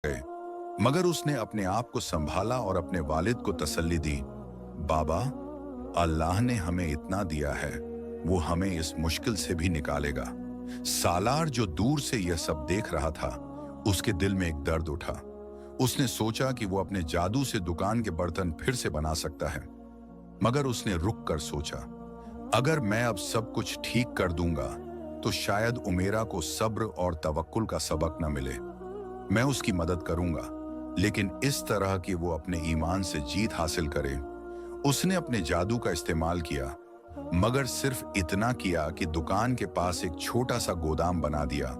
गए, मगर उसने अपने आप को संभाला और अपने वालिद को तसल्ली दी। बाबा, अल्लाह ने हमें इतना दिया है, वो हमें इस मुश्किल से भी निकालेगा। सालार जो दूर से यह सब देख रहा था, उसके दिल में एक दर्द उठा। उसने सोचा कि वो अपने जादू से दुकान के बर्तन फिर से बना सकता है, मगर उसने रुक कर सोचा, अगर मैं अब सब कुछ ठीक कर दूंगा तो शायद उमेरा को सब्र और तवक्कुल का सबक न मिले। मैं उसकी मदद करूंगा, लेकिन इस तरह कि वो अपने ईमान से जीत हासिल करे। उसने अपने जादू का इस्तेमाल किया, मगर सिर्फ इतना किया कि दुकान के पास एक छोटा सा गोदाम बना दिया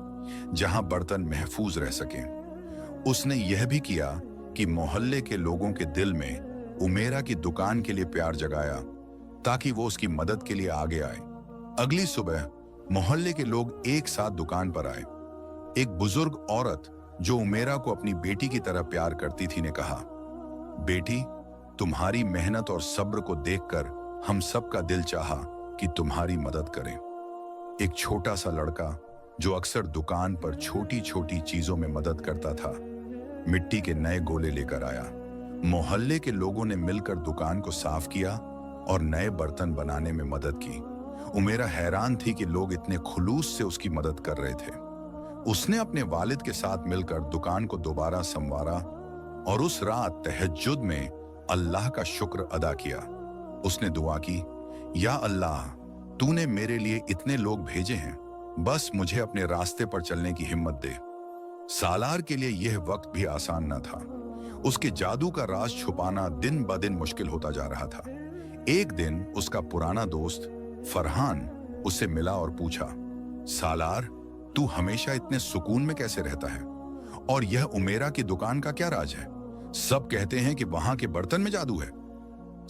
जहां बर्तन महफूज रह सकें। उसने यह भी किया कि मोहल्ले के लोगों के दिल में उमेरा की दुकान के लिए प्यार जगाया, ताकि वो उसकी मदद के लिए आगे आए। अगली सुबह मोहल्ले के लोग एक साथ दुकान पर आए। एक बुजुर्ग औरत जो उमेरा को अपनी बेटी की तरह प्यार करती थी ने कहा, बेटी, तुम्हारी मेहनत और सब्र को देखकर हम सब का दिल चाहा कि तुम्हारी मदद करें। एक छोटा सा लड़का जो अक्सर दुकान पर छोटी छोटी चीजों में मदद करता था, मिट्टी के नए गोले लेकर आया। मोहल्ले के लोगों ने मिलकर दुकान को साफ किया और नए बर्तन बनाने में मदद की। उमेरा हैरान थी कि लोग इतने खुलूस से उसकी मदद कर रहे थे। उसने अपने वालिद के साथ मिलकर दुकान को दोबारा संवारा और उस रात तहज्जुद में अल्लाह का शुक्र अदा किया। उसने दुआ की, या अल्लाह, तूने मेरे लिए इतने लोग भेजे हैं, बस मुझे अपने रास्ते पर चलने की हिम्मत दे। सालार के लिए यह वक्त भी आसान न था। उसके जादू का राज छुपाना दिन ब दिन मुश्किल होता जा रहा था। एक दिन उसका पुराना दोस्त फरहान उससे मिला और पूछा, सालार, तू हमेशा इतने सुकून में कैसे रहता है? और यह उमेरा की दुकान का क्या राज है? सब कहते हैं कि वहां के बर्तन में जादू है।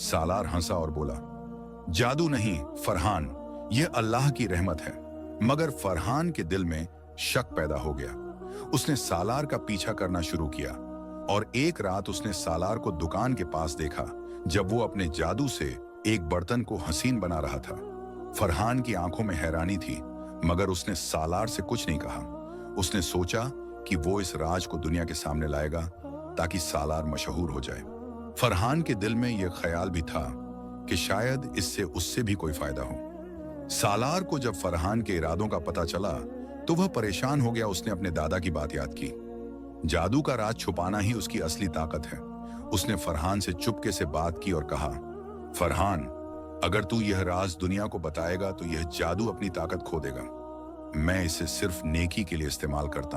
सालार हंसा और बोला, जादू नहीं फरहान, यह अल्लाह की रहमत है। मगर फरहान के दिल में शक पैदा हो गया। उसने सालार का पीछा करना शुरू किया और एक रात उसने सालार को दुकान के पास देखा, जब वो अपने जादू से एक बर्तन को हसीन बना रहा था। फरहान की आंखों में हैरानी थी, मगर उसने सालार से कुछ नहीं कहा। उसने सोचा कि वो इस राज को दुनिया के सामने लाएगा ताकि सालार मशहूर हो जाए। फरहान के दिल में यह ख्याल भी था कि शायद इससे उससे भी कोई फायदा हो। सालार को जब फरहान के इरादों का पता चला तो वह परेशान हो गया। उसने अपने दादा की बात याद की। जादू का राज छुपाना ही उसकी असली ताकत है। उसने फरहान से चुपके से बात की और कहा, फरहान, अगर तू यह राज दुनिया को बताएगा तो यह जादू अपनी ताकत खो देगा। मैं इसे सिर्फ नेकी के लिए इस्तेमाल करता हूं।